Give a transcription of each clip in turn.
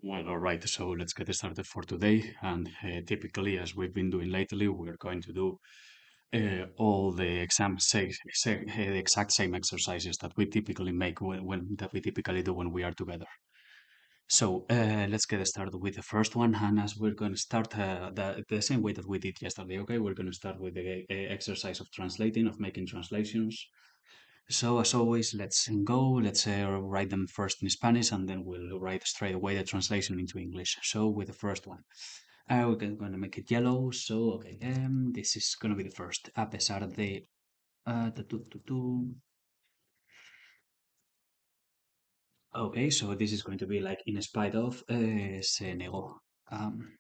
Well, all right, so let's get started for today. And typically, as we've been doing lately, we're going to do all the the exact same exercises that we typically make when that we typically do when we are together. So let's get started with the first one. And as we're going to start the same way that we did yesterday, okay? We're going to start with the exercise of translating, of making translations. So as always, let's go. Let's write them first in Spanish, and then we'll write straight away the translation into English. So with the first one, we're going to make it yellow. So okay, this is going to be the first. A pesar de, okay, so this is going to be like in spite of, se negó. Um,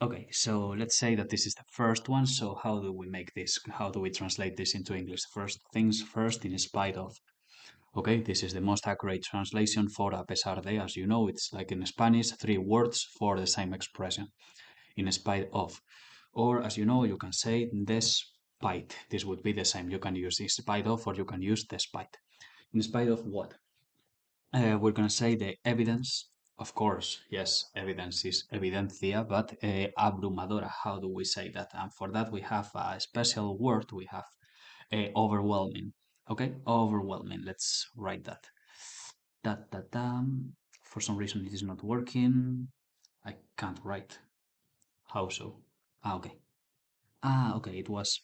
okay, so let's say that this is the first one. So how do we make this? How do we translate this into English? First things first, in spite of. Okay, this is the most accurate translation for a pesar de. As you know, it's like in Spanish, three words for the same expression, in spite of. Or as you know, you can say despite. This would be the same. You can use in spite of or you can use despite. In spite of what? We're going to say the evidence. Of course, yes, evidence is evidencia, but abrumadora, how do we say that? And for that, we have a special word. We have overwhelming. Okay, overwhelming. Let's write that. Da. For some reason, it is not working. I can't write. How so? Okay. Okay. It was.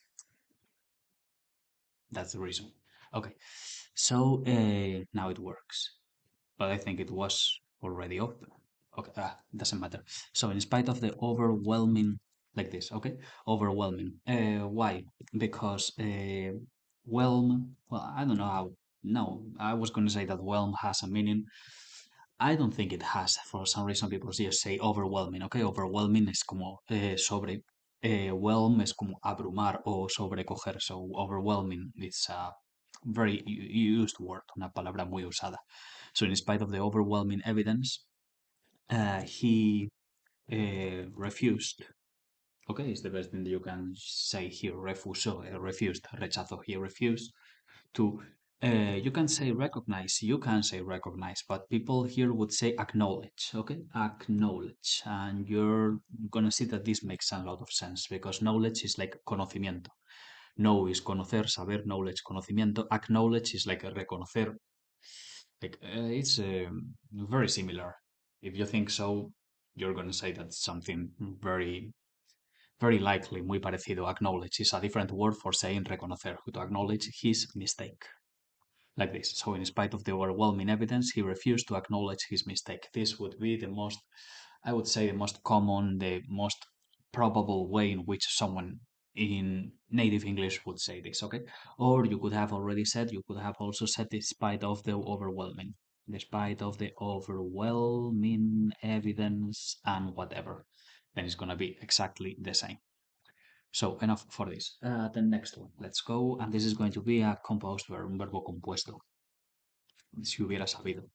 That's the reason. Okay. So now it works. But I think it was already open. Okay, doesn't matter. So in spite of the overwhelming, like this, okay, overwhelming. Why? Because whelm. Well, I don't know how. No, I was going to say that whelm has a meaning. I don't think it has. For some reason, people just say overwhelming. Okay, overwhelming es como sobre. Whelm es como abrumar o sobrecoger. So overwhelming it's a very used word, una palabra muy usada. So in spite of the overwhelming evidence, he refused. Okay, it's the best thing that you can say here. Refusó, refused, rechazó. He refused to. You can say recognize. You can say recognize, but people here would say acknowledge. Okay, acknowledge, and you're gonna see that this makes a lot of sense because knowledge is like conocimiento. Know is conocer, saber, knowledge, conocimiento. Acknowledge is like reconocer, like it's very similar. If you think so, you're going to say that's something very, very likely, muy parecido. Acknowledge is a different word for saying reconocer, to acknowledge his mistake. Like this. So, in spite of the overwhelming evidence, he refused to acknowledge his mistake. This would be the most, I would say, the most common, the most probable way in which someone in native English would say this, okay? Or you could have already said, you could have also said, despite of the overwhelming, despite of the overwhelming evidence and whatever, then it's going to be exactly the same. So enough for this. The next one, let's go. And this is going to be a composed verb, un verbo compuesto. Si hubiera sabido.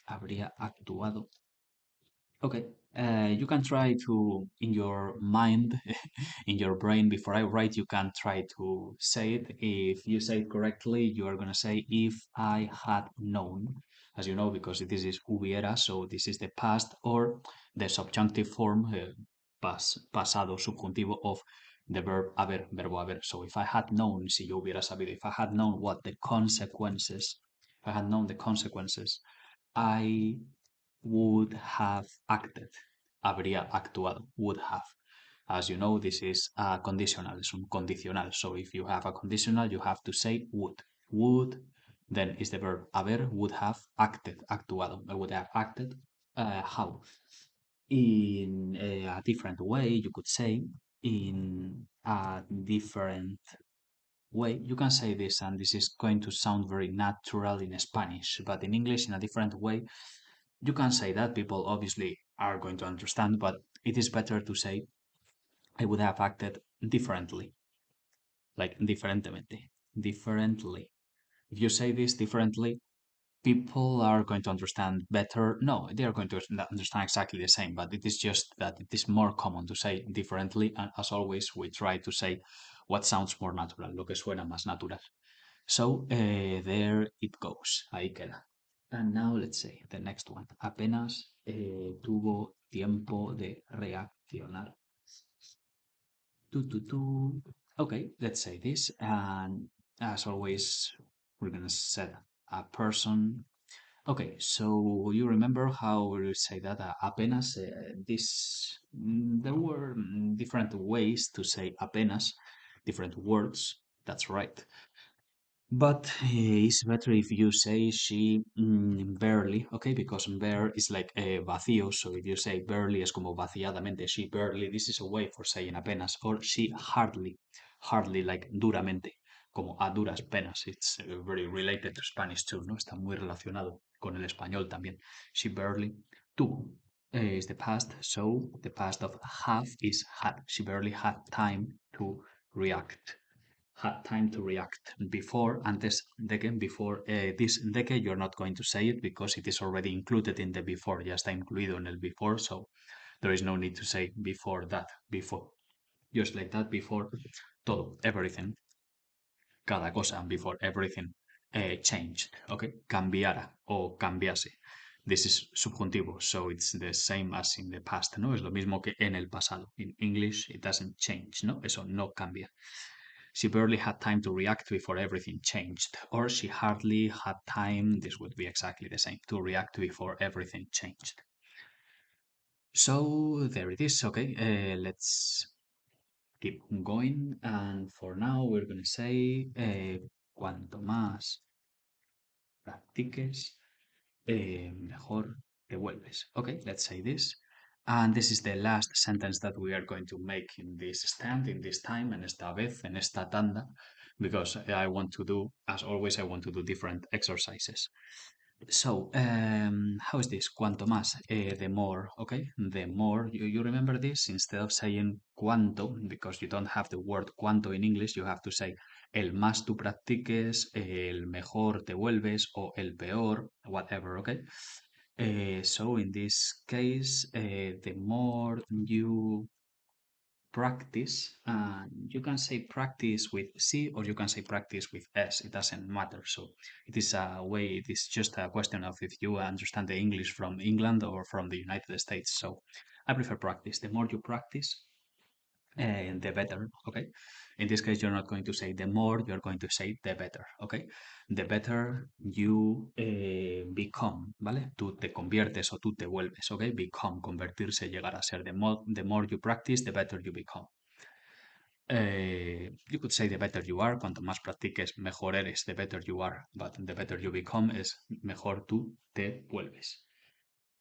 Habría actuado. Okay. You can try to, in your mind, in your brain, before I write, you can try to say it. If you say it correctly, you are going to say, if I had known, as you know, because this is hubiera, so this is the past or the subjunctive form, pasado subjuntivo of the verb haber, verbo haber. So if I had known, si yo hubiera sabido, if I had known what the consequences, if I had known the consequences, I would have acted. Habría actuado. Would have. As you know, this is a conditional, es un condicional. So if you have a conditional, you have to say would. Would, then is the verb haber, would have acted, actuado. I would have acted. How? In a different way, you could say, in a different way. You can say this, and this is going to sound very natural in Spanish, but in English, in a different way, you can say that. People obviously are going to understand, but it is better to say, I would have acted differently, like diferentemente, differently. If you say this differently, people are going to understand better. No, they are going to understand exactly the same, but it is just that it is more common to say differently. And as always, we try to say what sounds more natural, lo que suena más natural. So there it goes. Ahí queda. And now let's say the next one. Apenas tuvo tiempo de reaccionar. Okay, let's say this. And as always, we're gonna set a person. Okay, so you remember how we say that apenas this there were different ways to say apenas, different words. That's right. But it's better if you say she barely, okay? Because bare is like vacío. So if you say barely es como vaciadamente. She barely. This is a way for saying apenas. Or she hardly, hardly like duramente, como a duras penas. It's very related to Spanish too, ¿no? Está muy relacionado con el español también. She barely. Tuvo is the past. So the past of have is had. She barely had time to react, had time to react before, antes de que, before this de que, you're not going to say it because it is already included in the before, ya está incluido en el before, so there is no need to say before that, before. Just like that, before todo, everything, cada cosa, before everything changed, okay? Cambiara o cambiase. This is subjuntivo, so it's the same as in the past, ¿no? Es lo mismo que en el pasado. In English, it doesn't change, ¿no? Eso no cambia. She barely had time to react before everything changed. Or she hardly had time, this would be exactly the same, to react before everything changed. So there it is. Okay, let's keep going. And for now, we're going to say, cuanto más practiques, mejor te vuelves. Okay, let's say this. And this is the last sentence that we are going to make in this stand, in this time, en esta vez, en esta tanda, because I want to do, as always, I want to do different exercises. So, how is this? Cuanto más, the more, okay? The more, you remember this? Instead of saying cuanto, because you don't have the word cuanto in English, you have to say el más tú practiques, el mejor te vuelves, o el peor, whatever, okay? So in this case, the more you practice, you can say practice with C or you can say practice with S. It doesn't matter. So it is a way, it is just a question of if you understand the English from England or from the United States. So I prefer practice. The more you practice, the better. Okay. In this case, you're not going to say the more, you're going to say the better. Okay. The better you become, ¿vale? Tú te conviertes o tú te vuelves. Okay. Become, convertirse, llegar a ser. The more you practice, the better you become. You could say the better you are, cuanto más practiques, mejor eres, the better you are, but the better you become es mejor tú te vuelves.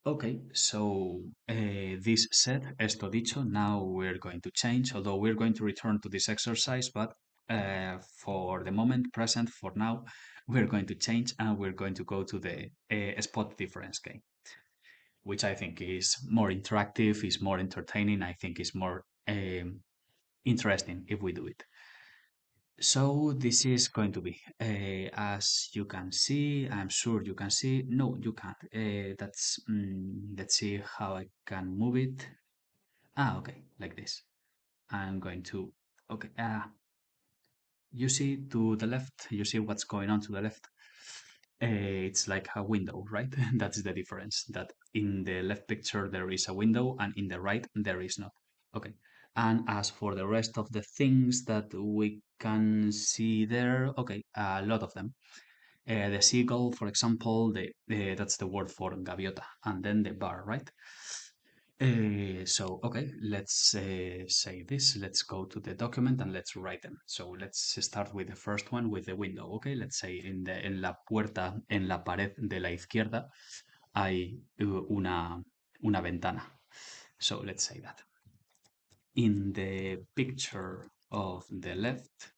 Okay, so this said, esto dicho, now we're going to change, although we're going to return to this exercise, but for the moment present, for now, we're going to change and we're going to go to the spot difference game, which I think is more interactive, is more entertaining, I think is more interesting if we do it. So this is going to be, as you can see, I'm sure you can see. No, you can't. Let's see how I can move it. Okay, like this. I'm going to, okay, you see to the left, you see what's going on to the left. It's like a window, right? That's the difference. That in the left picture there is a window and in the right there is not. Okay. And as for the rest of the things that we can see there, okay, a lot of them. The seagull, for example, that's the word for gaviota, and then the bar, right? So, okay, let's say this. Let's go to the document and let's write them. So let's start with the first one with the window. Okay, let's say en la puerta, en la pared de la izquierda hay una ventana. So let's say that. In the picture of the left,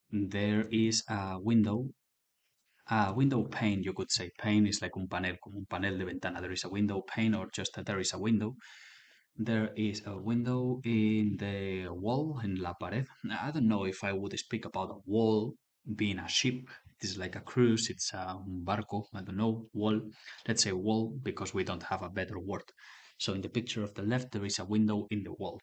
there is a window pane, you could say. Pane is like un panel, como un panel de ventana. There is a window pane or just that there is a window. There is a window in the wall, in la pared. I don't know if I would speak about a wall being a ship. It is like a cruise, it's un barco, I don't know, wall. Let's say wall because we don't have a better word. So in the picture of the left, there is a window in the wall.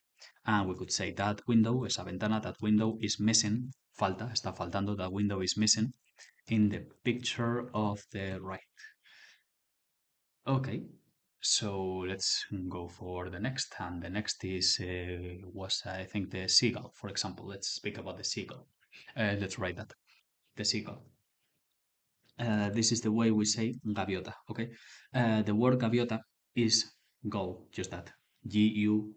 And we could say that window, esa ventana, that window is missing. Falta, está faltando, that window is missing in the picture of the right. Okay, so let's go for the next, and the next is was I think the seagull, for example. Let's speak about the seagull. Let's write that the seagull. This is the way we say gaviota. Okay, the word gaviota is gull, just that. Gull.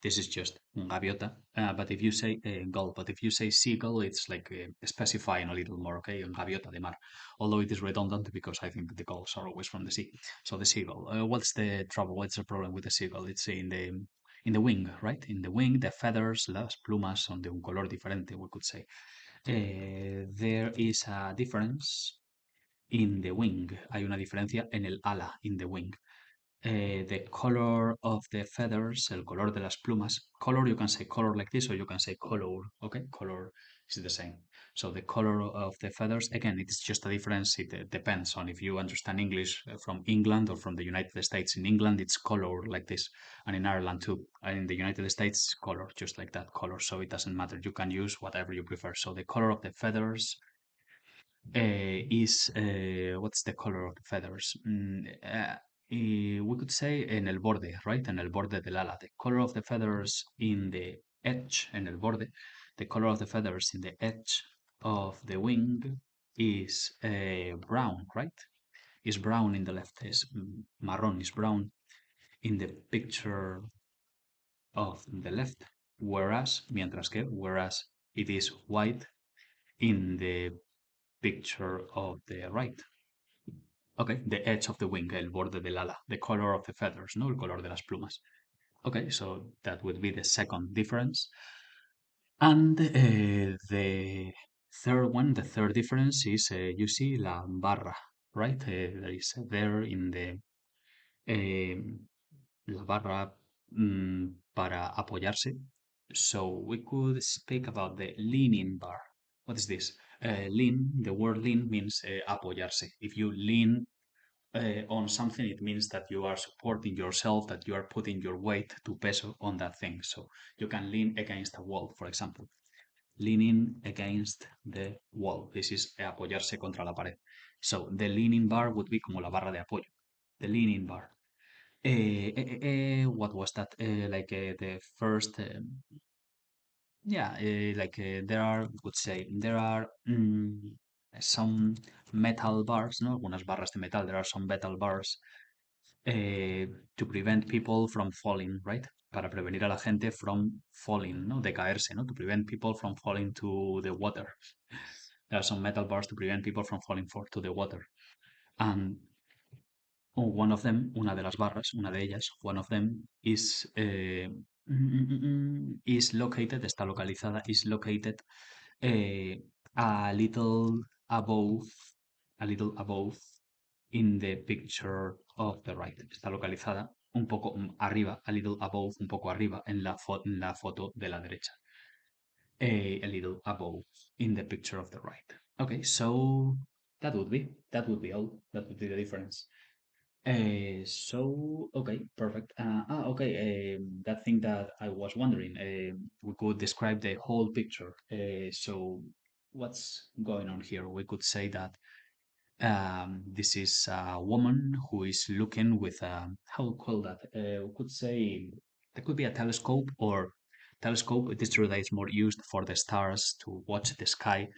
This is just gaviota. But if you say gull, but if you say seagull, it's like specifying a little more. Okay, gaviota de mar. Although it is redundant because I think the gulls are always from the sea. So the seagull. What's the trouble? What's the problem with the seagull? It's in the wing, right? In the wing, the feathers, las plumas son de un color diferente, we could say. There is a difference in the wing. Hay una diferencia en el ala, in the wing. The color of the feathers, el color de las plumas. Color, you can say color like this, or you can say color. Okay, color is the same. So the color of the feathers, again, it's just a difference. It depends on if you understand English from England or from the United States. In England, it's color like this, and in Ireland too. And in the United States, it's color, just like that color. So it doesn't matter. You can use whatever you prefer. So the color of the feathers is what's the color of the feathers? We could say en el borde, right? En el borde del ala. The color of the feathers in the edge, en el borde. The color of the feathers in the edge of the wing is brown, right? Is brown in the left. Is marrón. Is brown in the picture of the left. Whereas, mientras que, whereas it is white in the picture of the right. Okay, the edge of the wing, el borde del ala, the color of the feathers, no, el color de las plumas. Okay, so that would be the second difference. And the third difference is, you see, la barra, right? There is there in the, la barra para apoyarse. So we could speak about the leaning bar. What is this? Lean, the word lean means apoyarse. If you lean on something, it means that you are supporting yourself, that you are putting your weight to peso on that thing. So you can lean against a wall, for example. Leaning against the wall. This is apoyarse contra la pared. So the leaning bar would be como la barra de apoyo. The leaning bar. What was that? Like the first, yeah, there are, would say, there are some metal bars, no? Algunas barras de metal. There are some metal bars to prevent people from falling, right? Para prevenir a la gente from falling, ¿no? De caerse, ¿no? To prevent people from falling to the water. There are some metal bars to prevent people from falling to the water. And one of them, una de las barras, una de ellas, one of them is located, está localizada, is located a little above, a little above in the picture of the right. Está localizada un poco arriba, a little above, un poco arriba en la foto de la derecha. A little above in the picture of the right. Okay, so that would be all. That would be the difference. So okay, perfect. Okay. That thing that I was wondering, we could describe the whole picture. So what's going on here? We could say that this is a woman who is looking with a, how we call that? We could say that could be a telescope or telescope. It is true that it's more used for the stars to watch the sky.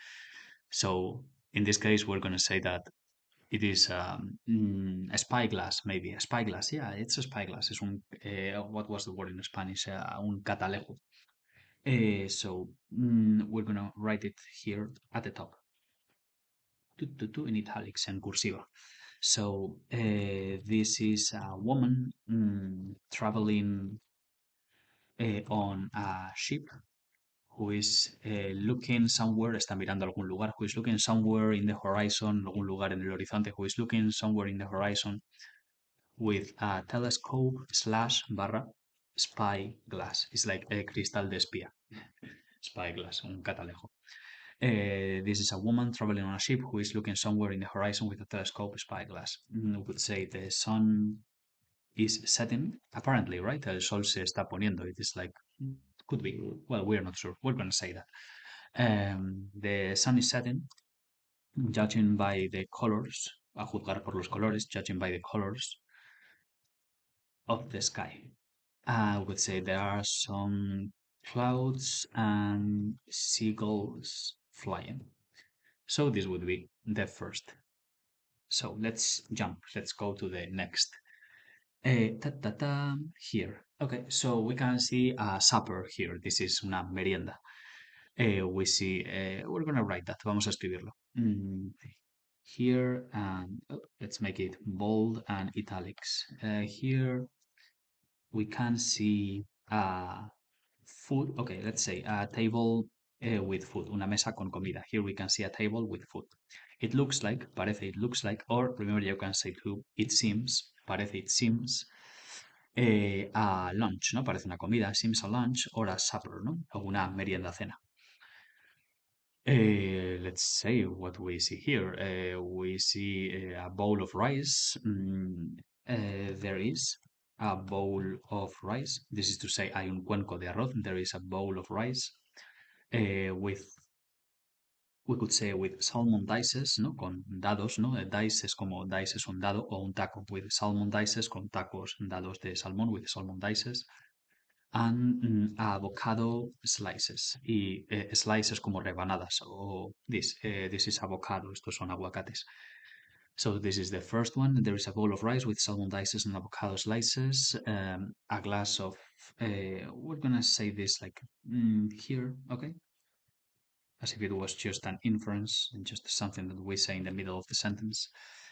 So in this case, we're going to say that it is a spyglass, maybe a spyglass. Yeah, it's a spyglass. Es un, what was the word in Spanish? Un catalejo. So we're going to write it here at the top in italics and cursiva. So this is a woman traveling on a ship who is looking somewhere, está mirando algún lugar, who is looking somewhere in the horizon, algún lugar en el horizonte, who is looking somewhere in the horizon with a telescope slash barra spyglass. It's like a cristal de espía. Spyglass, un catalejo. This is a woman traveling on a ship who is looking somewhere in the horizon with a telescope spyglass. We would say the sun is setting, apparently, right? El sol se está poniendo. It is like, could be. Well, we're not sure. We're going to say that. The sun is setting, judging by the colors, a juzgar por los colores, judging by the colors of the sky. I would say there are some clouds and seagulls flying. So this would be the first. So let's jump. Let's go to the next. Here. Okay, so we can see a supper here. This is una merienda. We see, we're gonna write that. Vamos a escribirlo. Here, and let's make it bold and italics. Here we can see food. Okay, let's say a table with food. Una mesa con comida. Here we can see a table with food. It looks like, parece, it looks like, or remember you can say too, it seems, parece, it seems, a lunch, ¿no? Parece una comida, seems a lunch, or a supper, ¿no? O una merienda cena. Let's say what we see here. We see a bowl of rice. There is a bowl of rice. This is to say, hay un cuenco de arroz. There is a bowl of rice with, we could say, with salmon dices, ¿no? Con dados, ¿no? Dice es como dice es un dado o un taco. With salmon dices, con tacos, dados de salmón, with salmon dices and avocado slices. Y slices como rebanadas. O this is avocado. Estos son aguacates. So this is the first one. There is a bowl of rice with salmon dices and avocado slices. A glass of. We're gonna say this like here, okay? As if it was just an inference and just something that we say in the middle of the sentence.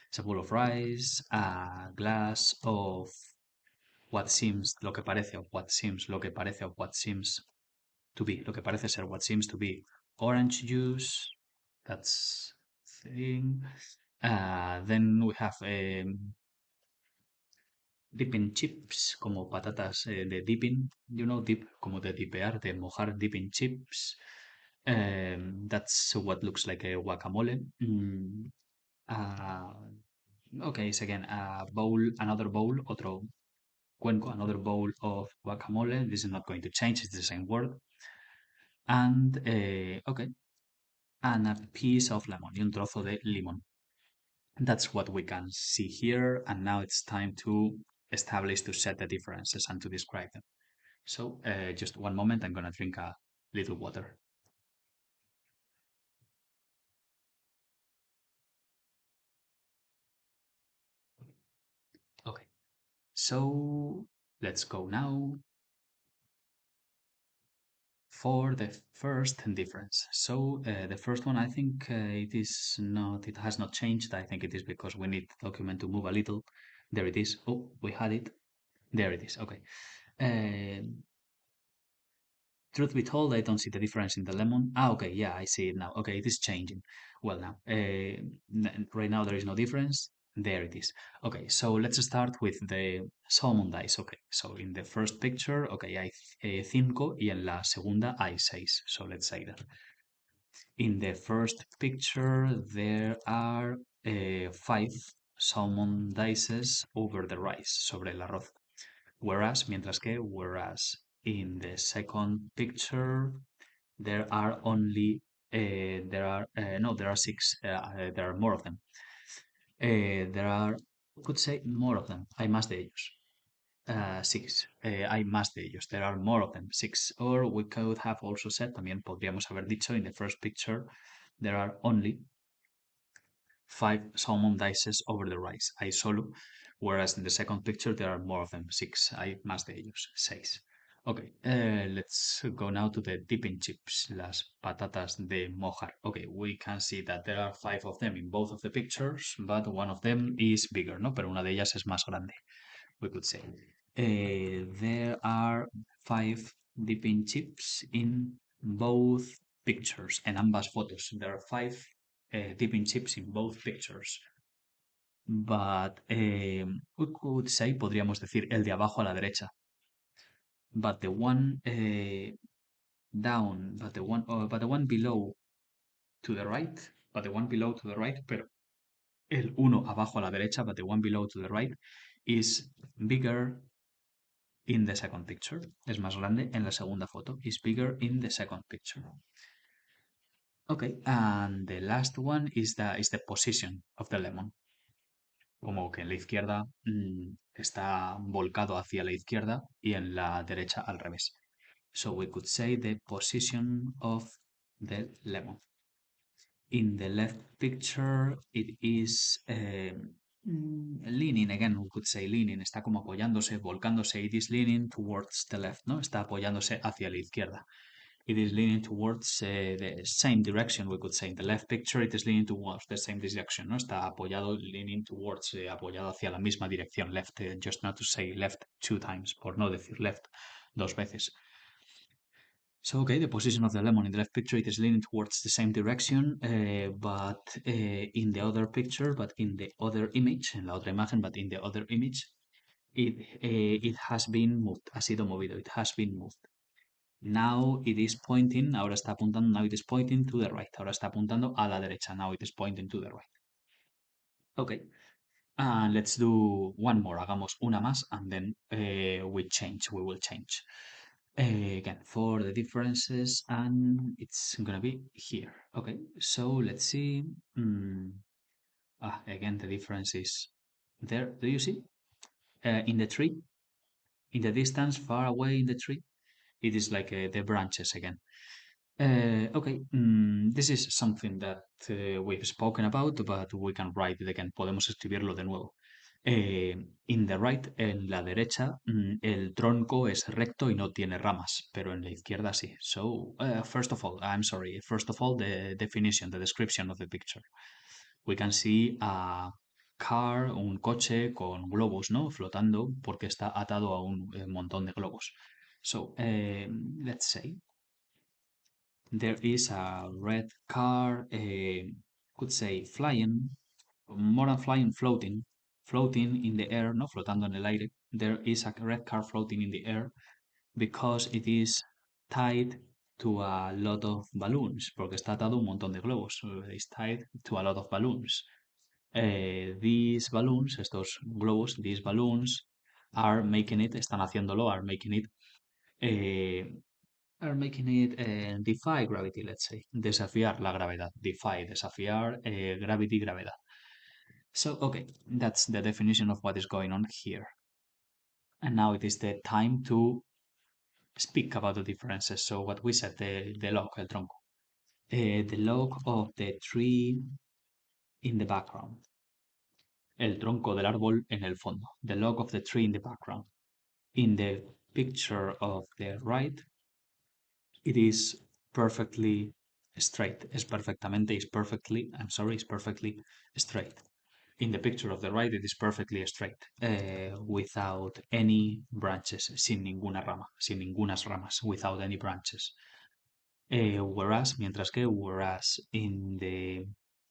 It's a bowl of rice, a glass of what seems, lo que parece, of what seems, lo que parece, of what seems to be, lo que parece ser, what seems to be orange juice. That's thing. Then we have dipping chips, como patatas de dipping, dip, como de dipear, de mojar, dipping chips. That's what looks like a guacamole. Uh, okay, it's again a bowl, another bowl, otro cuenco, another bowl of guacamole. This is not going to change, it's the same word. And, okay, and a piece of lemon, y un trozo de limón. That's what we can see here, and now it's time to establish, to set the differences and to describe them. So, just one moment, I'm gonna drink a little water. Okay, so let's go now for the first difference. So the first one, I think it has not changed. I think it is because we need the document to move a little. There it is. Oh, we had it. There it is. Okay. Truth be told, I don't see the difference in the lemon. Ah, okay, yeah, I see it now. Okay, it is changing. Well, now, right now there is no difference. There it is. Okay, so let's start with the salmon dice. Okay, so in the first picture, okay, hay 5 y en la segunda hay 6. So let's say that. In the first picture, there are 5 salmon dices over the rice, sobre el arroz. Whereas in the second picture there are only there are no there are 6 there are more of them. There are, could say, more of them. Hay más de ellos. 6. Hay más de ellos. There are more of them. 6. Or we could have also said, también podríamos haber dicho, in the first picture there are only 5 salmon dices over the rice. Hay solo. Whereas in the second picture there are more of them. 6. Hay más de ellos. 6. Okay, let's go now to the dipping chips, las patatas de mojar. Okay, we can see that there are 5 of them in both of the pictures, but one of them is bigger, ¿no? Pero una de ellas es más grande, we could say. There are 5 dipping chips in both pictures, en ambas fotos. There are 5 dipping chips in both pictures. But we could say, podríamos decir, el de abajo a la derecha. But the one down, but the one below to the right, pero el uno abajo a la derecha, but the one below to the right is bigger in the second picture. Es más grande en la segunda foto. Is bigger in the second picture. Okay, and the last one is the position of the lemon. como que en la izquierda está volcado hacia la izquierda y en la derecha al revés. So we could say the position of the lemon. In the left picture, it is leaning again. We could say leaning. Está como apoyándose, volcándose. It is leaning towards the left, ¿no? Está apoyándose hacia la izquierda. It is leaning towards the same direction. We could say in the left picture, it is leaning towards the same direction, ¿no? Está apoyado, leaning towards, apoyado hacia la misma dirección. Left, just not to say left two times, por no decir left dos veces. So, okay, the position of the lemon in the left picture, it is leaning towards the same direction, but in the other picture, but in the other image, en la otra imagen, but in the other image, it has been moved, ha sido movido, it has been moved. Now it is pointing, ahora está apuntando, now it is pointing to the right, ahora está apuntando a la derecha, now it is pointing to the right. Okay, let's do one more, hagamos una más, and then we will change. Again, for the differences, and it's gonna be here. Okay, so let's see. Again, the difference is there. Do you see? In the tree, in the distance, far away in the tree, it is like the branches again. Okay, this is something that we've spoken about, but we can write it again. Podemos escribirlo de nuevo. In the right, en la derecha, el tronco es recto y no tiene ramas, pero en la izquierda sí. So, first of all, I'm sorry, first of all, the definition, the description of the picture. We can see a car, un coche con globos, ¿no? Flotando porque está atado a un montón de globos. So, let's say there is a red car, could say flying, more than flying, floating in the air, no, flotando en el aire. There is a red car floating in the air because it is tied to a lot of balloons, porque está atado a un montón de globos. It's tied to a lot of balloons. These balloons, estos globos, these balloons are making it, están haciéndolo, are making it defy gravity, let's say. Desafiar la gravedad. Defy, desafiar gravity, gravedad. So, okay, that's the definition of what is going on here. And now it is the time to speak about the differences. So, what we said, the log, el tronco. The log of the tree in the background. El tronco del árbol en el fondo. The log of the tree in the background. In the picture of the right, it is perfectly straight. Es perfectamente, is perfectly, I'm sorry, is perfectly straight. In the picture of the right, it is perfectly straight, without any branches, sin ninguna rama, sin ningunas ramas, without any branches. Whereas in the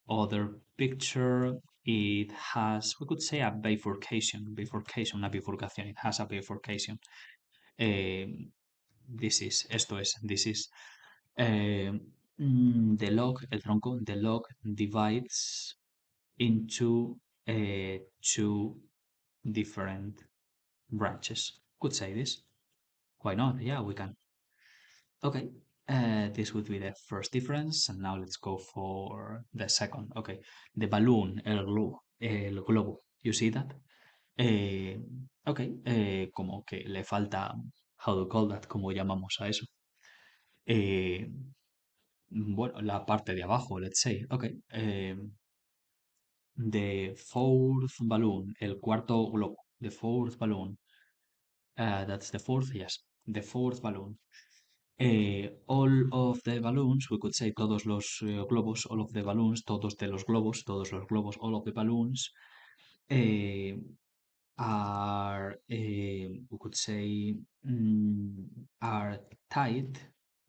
other picture, it has, we could say, a bifurcation, una bifurcación. It has a bifurcation. This is the log, el tronco, the log divides into two different branches. Could say this. Why not? Yeah, we can. Okay, this would be the first difference, and now let's go for the second. Okay, the balloon, el globo. You see that? Okay, como que le falta, how to call that, como llamamos a eso. Bueno, la parte de abajo, let's say. Okay, the fourth balloon, el cuarto globo, the fourth balloon. That's the fourth, yes, the fourth balloon. All of the balloons, we could say todos los globos, all of the balloons, todos los globos, all of the balloons are, we could say, are tied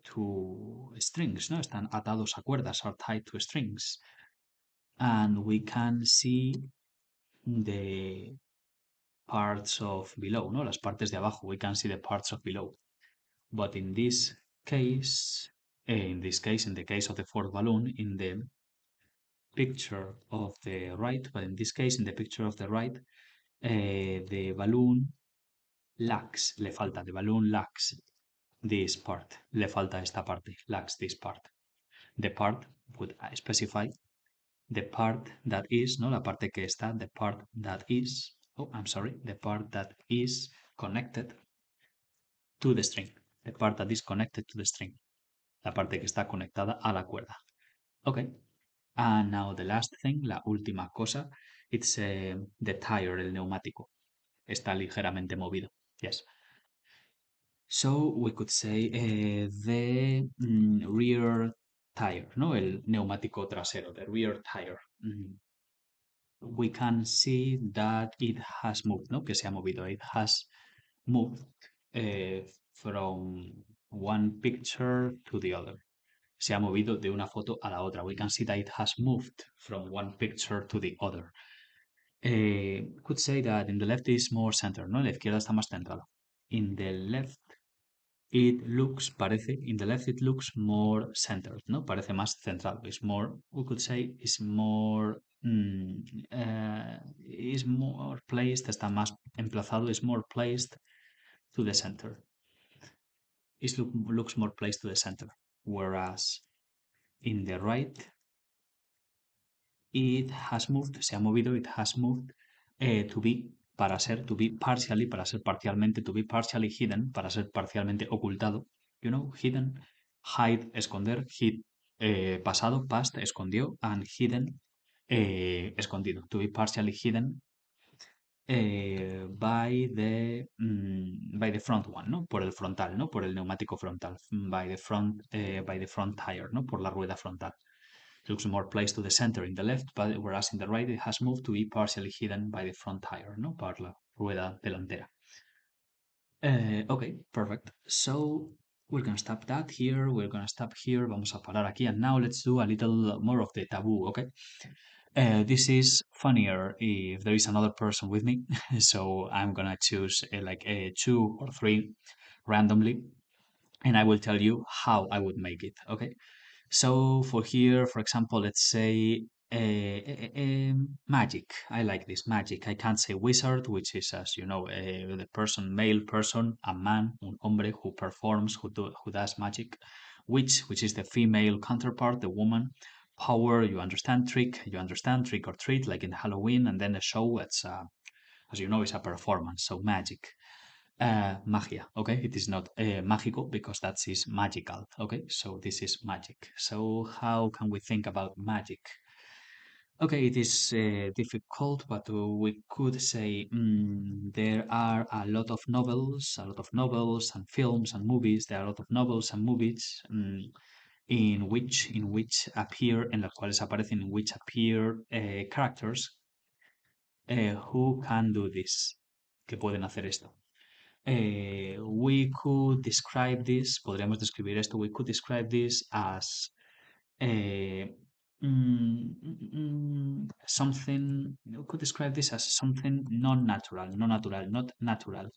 to strings, ¿no? Están atados a cuerdas, are tied to strings. And we can see the parts of below, ¿no? Las partes de abajo. We can see the parts of below. But in this case, in the case of the fourth balloon, in the picture of the right, but in this case, in the picture of the right, the balloon lacks, le falta, the balloon lacks this part, le falta esta parte, lacks this part. The part would specify the part that is, ¿no? La parte que está, the part that is, oh, I'm sorry, the part that is connected to the string. The part that is connected to the string. La parte que está conectada a la cuerda. Okay. And now the last thing, la última cosa, it's the tire, el neumático. Está ligeramente movido. Yes. So we could say the rear tire, ¿no? El neumático trasero, the rear tire. We can see that it has moved, ¿no? Que se ha movido. It has moved from one picture to the other. Se ha movido de una foto a la otra. We can see that it has moved from one picture to the other. Could say that in the left is more centered, ¿no? La izquierda está más centrada. In the left it looks, parece, in the left it looks more centered, ¿no? Parece más centrado. It's more, we could say, is more placed, está más emplazado, is more placed to the center. Looks more placed to the center. Whereas in the right, it has moved, se ha movido, it has moved to be, para ser, to be partially, para ser parcialmente, to be partially hidden, para ser parcialmente ocultado. You know, hidden, hide, esconder, hid, pasado, past, escondió, and hidden, escondido. To be partially hidden by the front one, ¿no? Por el frontal, ¿no? Por el neumático frontal. By the front tire, ¿no? Por la rueda frontal. It looks more placed to the center in the left, but whereas in the right it has moved to be partially hidden by the front tire, ¿no? Por la rueda delantera. Okay, perfect. So we're gonna stop that here. We're gonna stop here. Vamos a parar aquí. And now let's do a little more of the taboo, okay? This is funnier if there is another person with me. So I'm gonna choose like two or three randomly, and I will tell you how I would make it, okay? So for here, for example, let's say magic. I like this magic. I can't say wizard, which is, as you know, the person, male person, a man, un hombre who performs, who does magic. Witch, which is the female counterpart, the woman. Power, you understand. Trick or treat, like in Halloween, and then a show. It's as you know, is a performance. So magic. Magia, okay? It is not mágico because that is magical, okay? So this is magic. So how can we think about magic? Okay, it is difficult, but we could say there are a lot of novels and films and movies. There are a lot of novels and movies in which appear, en las cuales aparecen, in which appear characters who can do this, que pueden hacer esto. We could describe this, podríamos describir esto, we could describe this as something, we could describe this as something non-natural, not natural,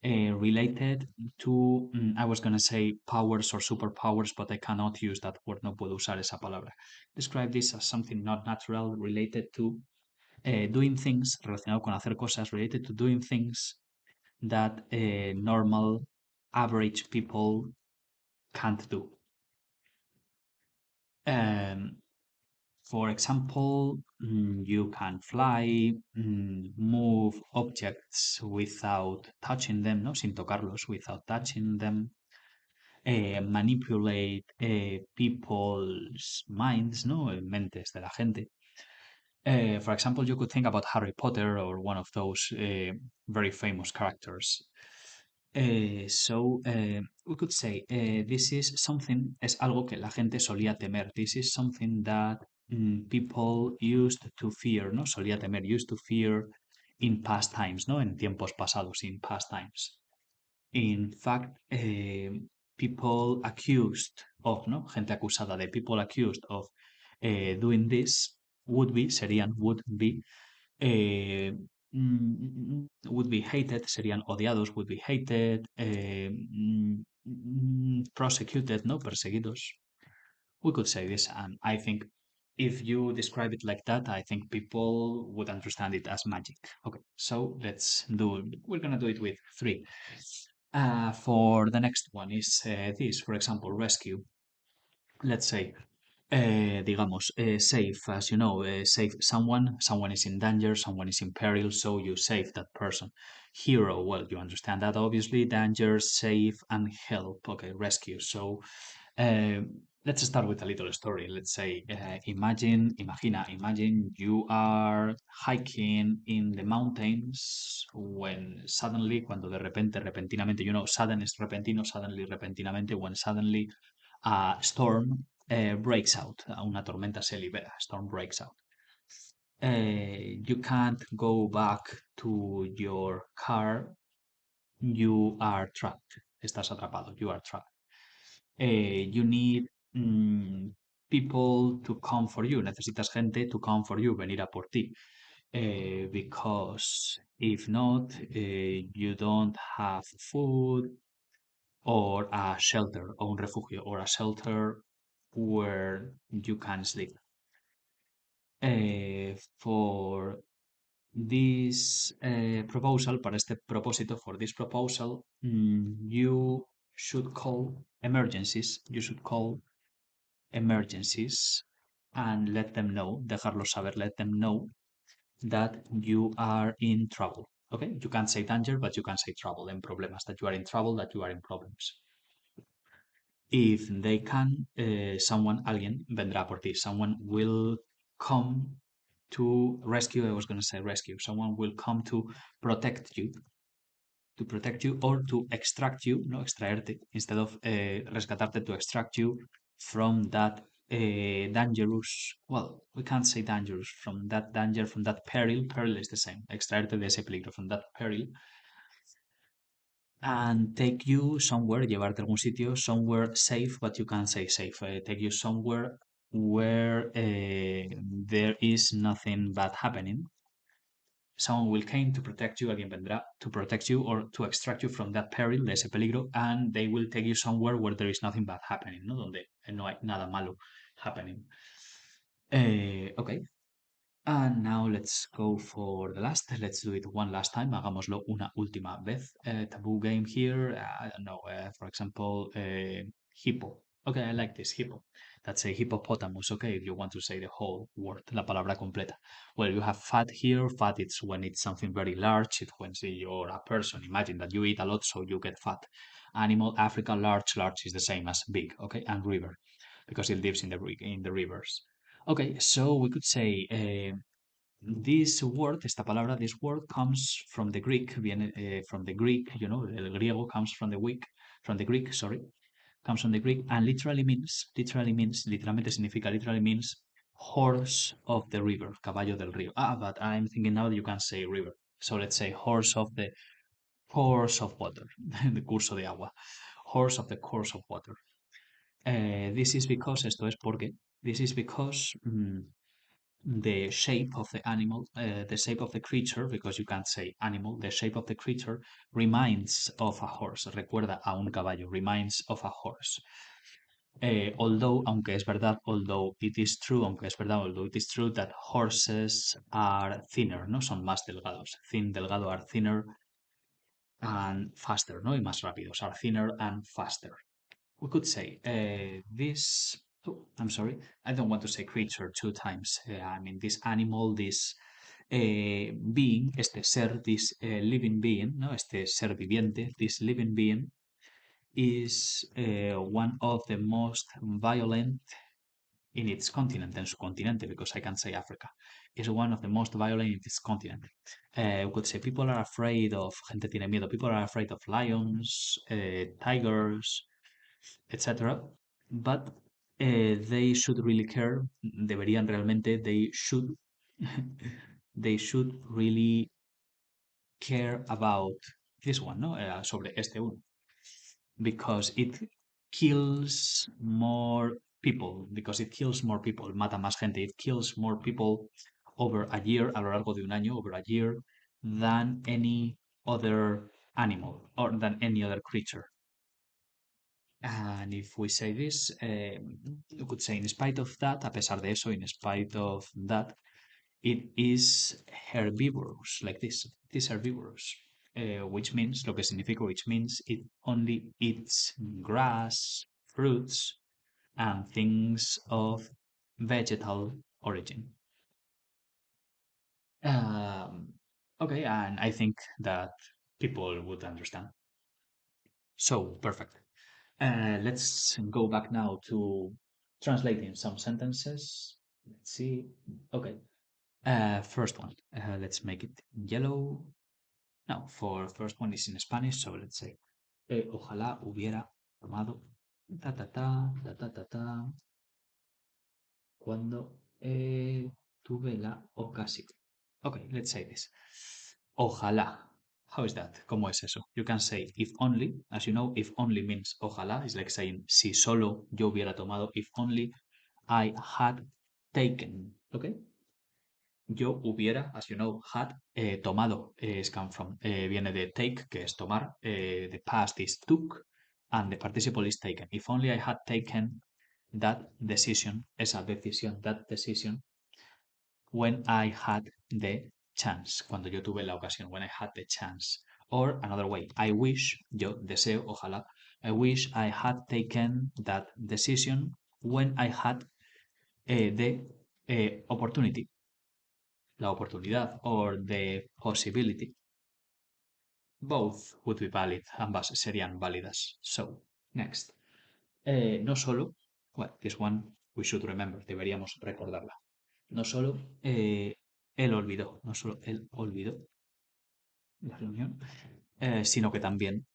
related to, I was going to say powers or superpowers, but I cannot use that word, no puedo usar esa palabra. Describe this as something not natural related to doing things, relacionado con hacer cosas, related to doing things that normal, average people can't do. For example, you can fly, move objects without touching them, ¿no? Sin tocarlos, without touching them. Manipulate people's minds, ¿no? Mentes de la gente. For example, you could think about Harry Potter or one of those very famous characters. We could say this is something, es algo que la gente solía temer. This is something that people used to fear, ¿no? Solía temer, used to fear in past times, ¿no? En tiempos pasados, in past times. In fact, people accused of, ¿no? Gente acusada de people accused of doing this would be eh, would be hated, serían odiados, would be hated, prosecuted, ¿no? Perseguidos. We could say this, and I think if you describe it like that, I think people would understand it as magic. Okay, so we're gonna do it with three. For the next one is this, for example, rescue. Let's say digamos, save, as you know, save someone, someone is in danger, someone is in peril, so you save that person. Hero, well, you understand that obviously, danger, save, and help, okay, rescue. So uh, let's start with a little story. Let's say, imagine you are hiking in the mountains when suddenly, cuando de repente, repentinamente, you know, sudden is repentino, suddenly, repentinamente, when suddenly a storm breaks out, una tormenta se libera, storm breaks out. You can't go back to your car, you are trapped. Estás atrapado, you are trapped. You need mm, people to come for you. Necesitas gente to come for you, venir a por ti. Because if not, you don't have food or a shelter, or un refugio, or a shelter where you can sleep. For this proposal, para este propósito, for this proposal, you should call emergencies. You should call emergencies and let them know, dejarlos saber, let them know that you are in trouble. Okay, you can't say danger, but you can say trouble and problemas, that you are in trouble, that you are in problems. If they can, someone, alguien vendrá por ti. Someone will come to rescue. I was going to say rescue. Someone will come to protect you or to extract you, no extraerte, instead of rescatarte, to extract you from that dangerous. Well, we can't say dangerous, from that danger, from that peril. Peril is the same. Extraerte de ese peligro, from that peril, and take you somewhere, llevarte a algún sitio, somewhere safe, but you can't say safe. Take you somewhere where there is nothing bad happening. Someone will come to protect you, alguien vendrá to protect you or to extract you from that peril, de ese peligro, and they will take you somewhere where there is nothing bad happening, ¿no? Donde no hay nada malo happening. Okay, and now let's go for the last. Let's do it one last time. Hagámoslo una última vez. Taboo game here. I don't know. For example, hippo. Okay, I like this hippo. That's a hippopotamus. Okay, if you want to say the whole word, la palabra completa. Well, you have fat here. Fat it's when it's something very large. It's when you're a person. Imagine that you eat a lot, so you get fat. Animal, Africa, large. Large is the same as big. Okay, and river, because it lives in the rivers. Okay, so we could say this word, esta palabra, this word comes from the Greek, viene from the Greek, you know, el griego comes from the Greek, sorry, comes from the Greek and literalmente significa, literally means horse of the river, caballo del río. Ah, but I'm thinking now that you can say river. So let's say horse of the course of water, the curso de agua, horse of the course of water. This is because, esto es porque, this is because the shape of the animal, the shape of the creature, because you can't say animal, the shape of the creature reminds of a horse, recuerda a un caballo, reminds of a horse. Although, aunque es verdad, although it is true, aunque es verdad, although it is true that horses are thinner, ¿no? Son más delgados. Thin, delgado, are thinner and faster, ¿no? Y más rápidos, are thinner and faster. We could say this. Oh, I'm sorry. I don't want to say creature two times. I mean this animal, this being, este ser, this living being, no, este ser viviente, this living being is one of the most violent in its continent, en su continente, because I can say Africa, is one of the most violent in its continent. We could say people are afraid of, gente tiene miedo, people are afraid of lions, tigers, etc. But they should really care, deberían realmente, they should really care about this one, ¿no? Sobre este uno. Because it kills more people, because it kills more people, mata más gente, it kills more people over a year, a lo largo de un año, over a year, than any other animal or than any other creature. And if we say this, we could say in spite of that, a pesar de eso, in spite of that, it is herbivorous, like this. It is herbivorous, which means, lo que significa, which means it only eats grass, fruits, and things of vegetal origin. Um, okay, and I think that people would understand. So, perfect. Let's go back now to translating some sentences. Let's see. Okay. First one. Let's make it yellow. No, for first one is in Spanish, so let's say ojalá hubiera tomado ta ta ta ta ta ta ta cuando tuve la ocasión. Okay, let's say this. Ojalá. How is that? ¿Cómo es eso? You can say if only. As you know, if only means ojalá. It's like saying si solo yo hubiera tomado. If only I had taken. Okay? Yo hubiera, as you know, had tomado is come from. Viene de take, que es tomar. The past is took. And the participle is taken. If only I had taken that decision, esa decisión, that decision, when I had the chance, cuando yo tuve la ocasión, when I had the chance. Or another way, I wish, yo deseo, ojalá, I wish I had taken that decision when I had the opportunity, la oportunidad, or the possibility. Both would be valid, ambas serían válidas. So, next. No solo, well, this one we should remember, deberíamos recordarla. No solo él olvidó, no solo él olvidó la reunión, sino que también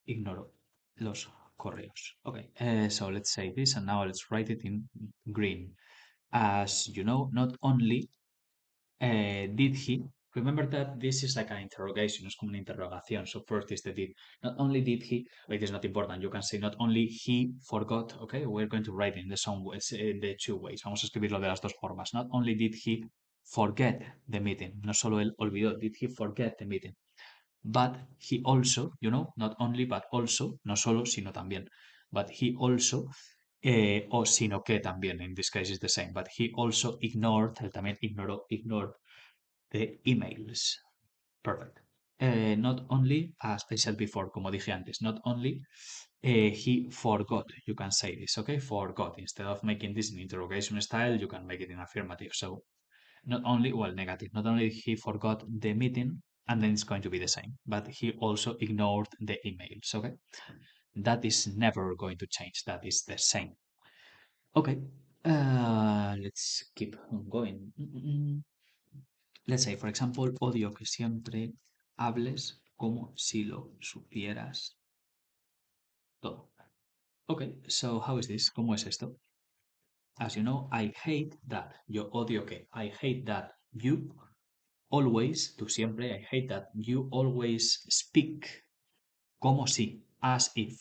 ignoró los correos. Okay, so let's say this and now let's write it in green. As you know, not only did he, remember that this is like an interrogation, es como una interrogación. So first is the did. Not only did he, it is not important. You can say not only he forgot. Okay, we're going to write in the some ways, the two ways. Vamos a escribirlo de las dos formas. Not only did he forget the meeting, no solo él olvidó. Did he forget the meeting? But he also, you know, not only but also, no solo, sino también. But he also o sino que también, in this case is the same, but he also ignored, él también ignored the emails. Perfect. Not only, as I said before, como dije antes, not only he forgot, you can say this, okay? Forgot. Instead of making this in interrogation style, you can make it in affirmative. So, not only, well, negative, not only he forgot the meeting, and then it's going to be the same, but he also ignored the emails, okay? That is never going to change. That is the same. Okay, let's keep on going. Let's say, for example, odio que siempre hables como si lo supieras todo. Okay, so how is this? ¿Cómo es esto? As you know, I hate that. Yo odio que. I hate that you always, tú siempre, I hate that you always speak como si, as if.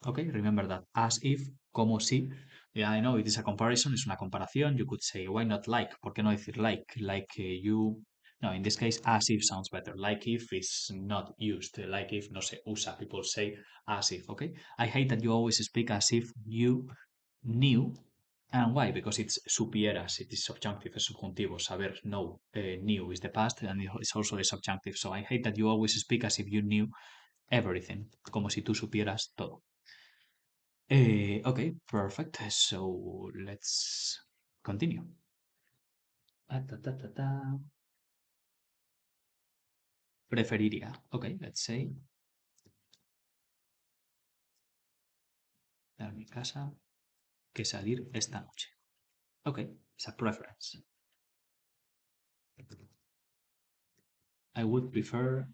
Okay, remember that. As if, como si. Yeah, I know it is a comparison, es una comparación. You could say, why not like? ¿Por qué no decir like? Like you. No, in this case, as if sounds better. Like if is not used. Like if no se usa. People say as if, okay? I hate that you always speak as if you knew. And why? Because it's supieras, it is subjunctive, es subjuntivo. Saber, know, knew is the past, and it's also the subjunctive. So I hate that you always speak as if you knew everything, como si tú supieras todo. Okay, perfect. So let's continue. Ta, ta, ta, ta. Preferiría. Okay, let's say. A mi casa que salir esta noche. Okay, it's a preference. I would prefer.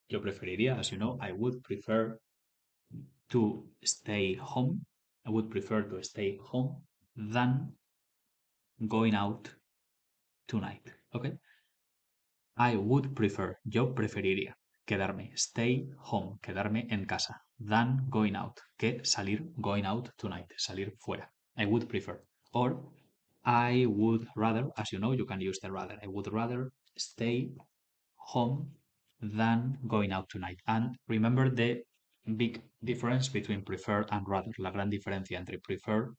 Yo preferiría, as you know, I would prefer to stay home. I would prefer to stay home than going out tonight. Okay? I would prefer, yo preferiría quedarme, stay home, quedarme en casa, than going out, que salir, going out tonight, salir fuera. I would prefer. Or I would rather, as you know, you can use the rather. I would rather stay home than going out tonight. And remember the big difference between prefer and rather. La gran diferencia entre prefer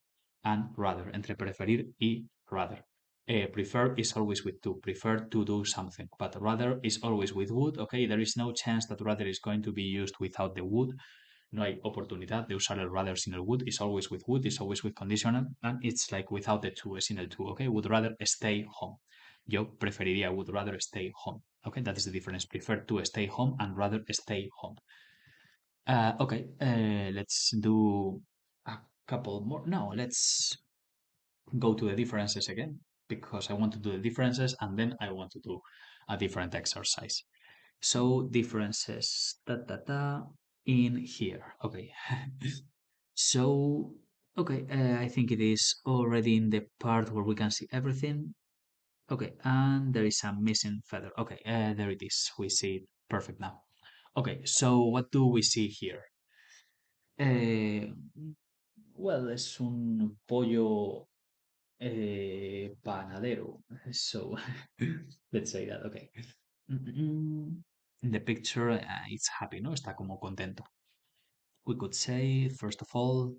and rather. Entre preferir y rather. Prefer is always with to. Prefer to do something. But rather is always with would. Okay, there is no chance that rather is going to be used without the would. No hay oportunidad de usar el rather sin el would. It's always with would, it's always with conditional, and it's like without the to, es sin el to, okay? Would rather stay home. Yo preferiría would rather stay home. Okay, that is the difference. Prefer to stay home and rather stay home. Okay, let's do a couple more. No, let's go to the differences again because I want to do the differences and then I want to do a different exercise. So differences in here. Okay. So, okay, I think it is already in the part where we can see everything. Okay, and there is a missing feather. Okay, there it is. We see it perfect now. Okay, so what do we see here? Eh, well, es un pollo panadero. So let's say that. Okay. In the picture, it's happy, ¿no? Está como contento. We could say, first of all,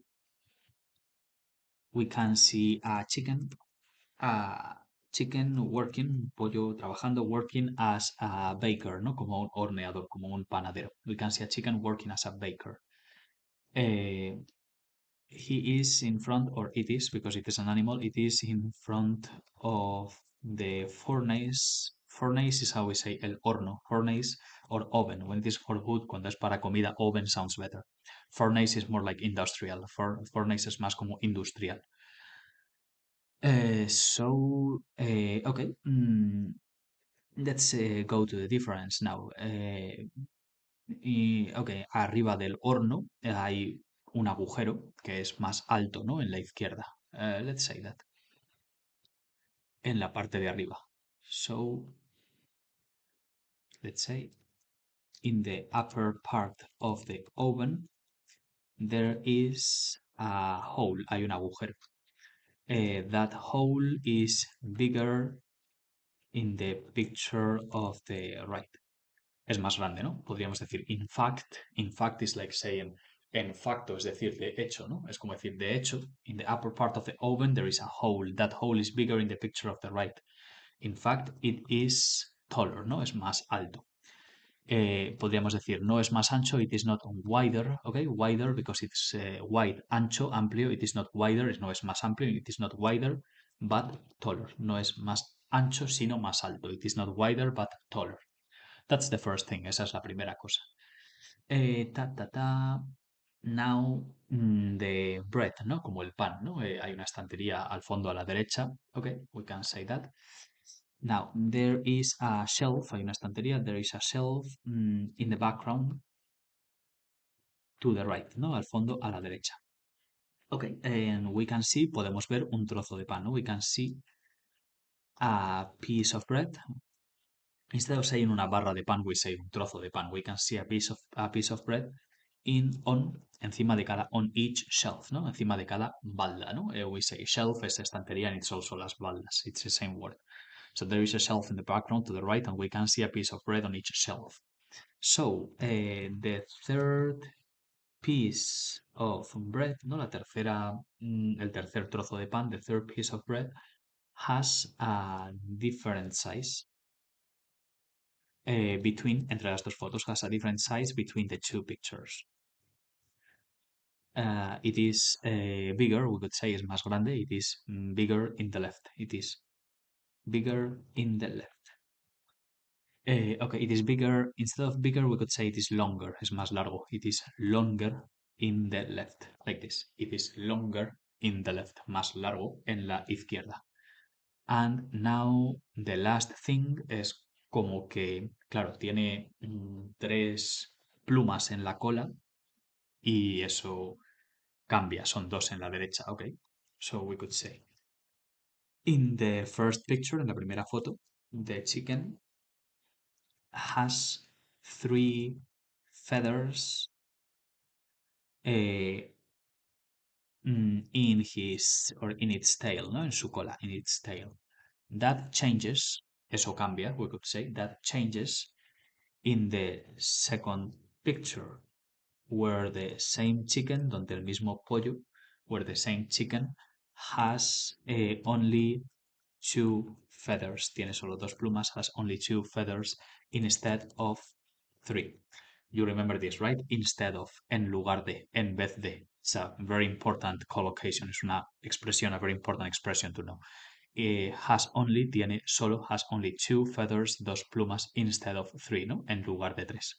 we can see a chicken working, pollo trabajando, working as a baker, ¿no? Como un horneador, como un panadero. We can see a chicken working as a baker. Eh, he is in front, or it is, because it is an animal, it is in front of the furnace. Furnace is how we say el horno. Furnace or oven. When it is for food, cuando es para comida, oven sounds better. Furnace is more like industrial. Furnace es más como industrial. Okay. Let's go to the difference now. Ok, arriba del horno hay un agujero que es más alto, ¿no? En la izquierda. Let's say that. En la parte de arriba. So, let's say, in the upper part of the oven, there is a hole. Hay un agujero. That hole is bigger in the picture of the right. Es más grande, ¿no? Podríamos decir in fact is like saying en facto, es decir, de hecho, ¿no? Es como decir, de hecho, in the upper part of the oven there is a hole. That hole is bigger in the picture of the right. In fact, it is taller, ¿no? Es más alto. Podríamos decir, no es más ancho, it is not wider, ¿ok? Wider because it's wide, ancho, amplio, it is not wider, no es más amplio, it is not wider, but taller. No es más ancho, sino más alto. It is not wider, but taller. That's the first thing, esa es la primera cosa. Now, the bread, ¿no? Como el pan, ¿no? Hay una estantería al fondo a la derecha. Ok, we can say that. Now, there is a shelf, hay una estantería, there is a shelf in the background to the right, ¿no? Al fondo a la derecha. Ok, and we can see, podemos ver un trozo de pan, ¿no? We can see a piece of bread. Instead of saying una barra de pan, we say un trozo de pan. We can see a piece of bread encima de cada, on each shelf, ¿no? Encima de cada balda, ¿no? We say shelf es estantería and it's also las baldas. It's the same word. So there is a shelf in the background to the right and we can see a piece of bread on each shelf. So, the third piece of bread, ¿no? El tercer trozo de pan, the third piece of bread, has a different size entre las dos fotos, has a different size between the two pictures. It is bigger, we could say es más grande, it is bigger in the left. It is bigger in the left. Okay, it is bigger, instead of bigger, we could say it is longer, es más largo. It is longer in the left, like this. It is longer in the left, más largo en la izquierda. And now the last thing es como que, claro, tiene tres plumas en la cola y eso cambia, son dos en la derecha, ok. So we could say, in the first picture, en la primera foto, the chicken has three feathers in his, or in its tail, ¿no? En su cola, in its tail. That changes, eso cambia, we could say, that changes in the second picture, where the same chicken, donde el mismo pollo, where the same chicken has only two feathers, tiene solo dos plumas, has only two feathers instead of three. You remember this, right? Instead of, en lugar de, en vez de. It's a very important collocation. Es una expresión, a very important expression to know. Has only, tiene solo, has only two feathers, dos plumas, instead of three, ¿no? En lugar de tres.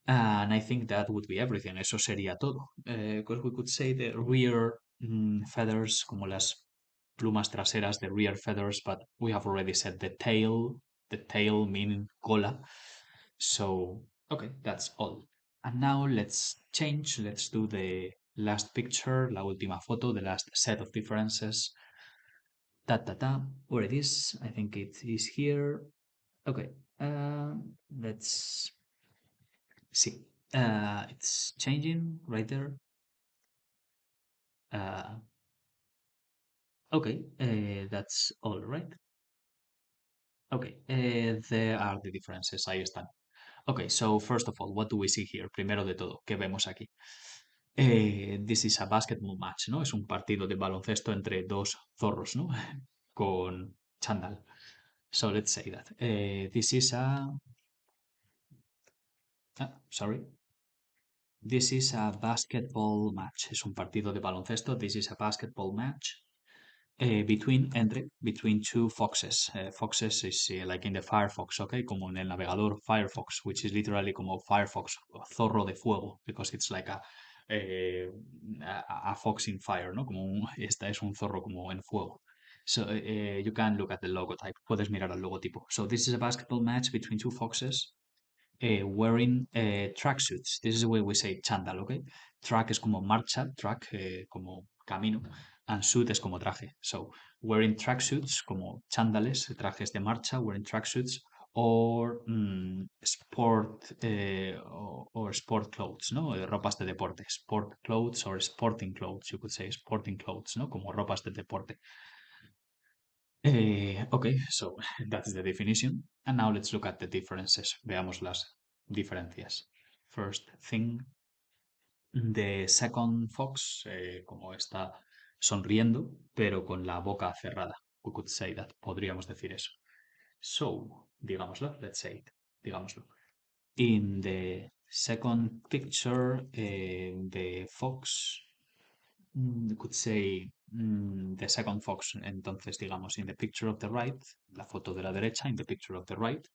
And I think that would be everything. Eso sería todo. Because we could say the rear feathers, como las plumas traseras, the rear feathers, but we have already said the tail meaning cola. So, okay, that's all. And now let's change. Let's do the last picture, la última foto, the last set of differences. Ta ta ta. Where it is? I think it is here. Okay. Let's see. It's changing right there. Uh, okay. That's all right. Okay. There are the differences. Ahí están. Okay. So first of all, what do we see here? Primero de todo, ¿qué vemos aquí? This is a basketball match, ¿no? Es un partido de baloncesto entre dos zorros, ¿no? Con chándal. So let's say that. This is a... sorry. This is a basketball match. Es un partido de baloncesto. This is a basketball match. Between two foxes. Foxes is like in the Firefox, okay? Como en el navegador Firefox, which is literally como Firefox, zorro de fuego, because it's like a fox in fire, ¿no? Esta es un zorro como en fuego. So you can look at the logotype. Puedes mirar al logotipo. So this is a basketball match between two foxes wearing tracksuits. This is where we say chandal, okay? Track es como marcha, track como camino, and suit es como traje. So, wearing tracksuits como chándales, trajes de marcha, wearing tracksuits, or sport or sport clothes, ¿no? Ropas de deporte. Sport clothes or sporting clothes, you could say sporting clothes, ¿no? Como ropas de deporte. Okay, so that's the definition. And now let's look at the differences. Veamos las diferencias. First thing, the second fox, como está sonriendo, pero con la boca cerrada. We could say that. Podríamos decir eso. So, digámoslo, let's say it. Digámoslo. In the second picture, the fox could say the second fox. Entonces, digamos, in the picture of the right, la foto de la derecha, in the picture of the right,